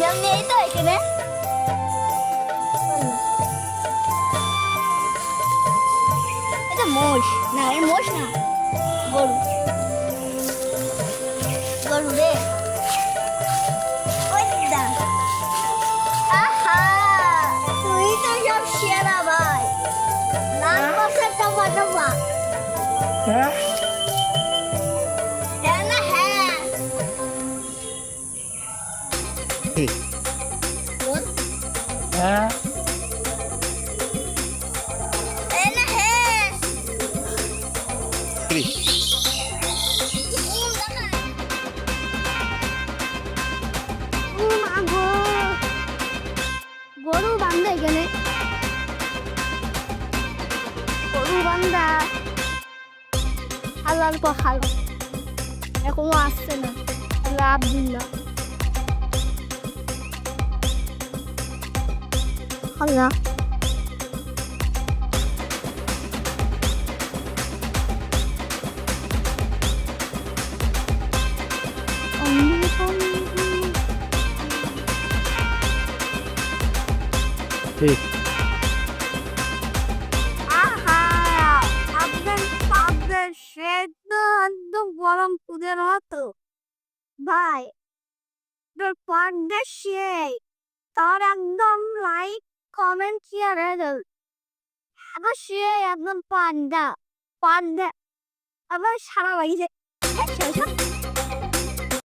কেউ নেই তো এখানে। এটা মোষ না, এর মোষ না, গরু। গরু রে। ওই দা। আহা, তুই তো সব সেরা ভাই। লাল মাছের টপা টপা। হ্যাঁ হ্যাঁ না হ্যাঁ। বল। হ্যাঁ হ্যাঁ না হ্যাঁ। গরু বান্ধা এখানে, গরু বান্ধা হালাল পর হালাল এখনো আসছে না। আব্দুল্লাহ আল্লাহ ঠিক আহা, আপনার আপনার সেদ্ধ একদম গরম দুধের মতো ভাই। আপনার পান্ডা সেই তার একদম লাইক কমেন্ট শেয়ার আবার সে একদম পান্ডা পান্ডা আবার সারা লাগিয়েছে।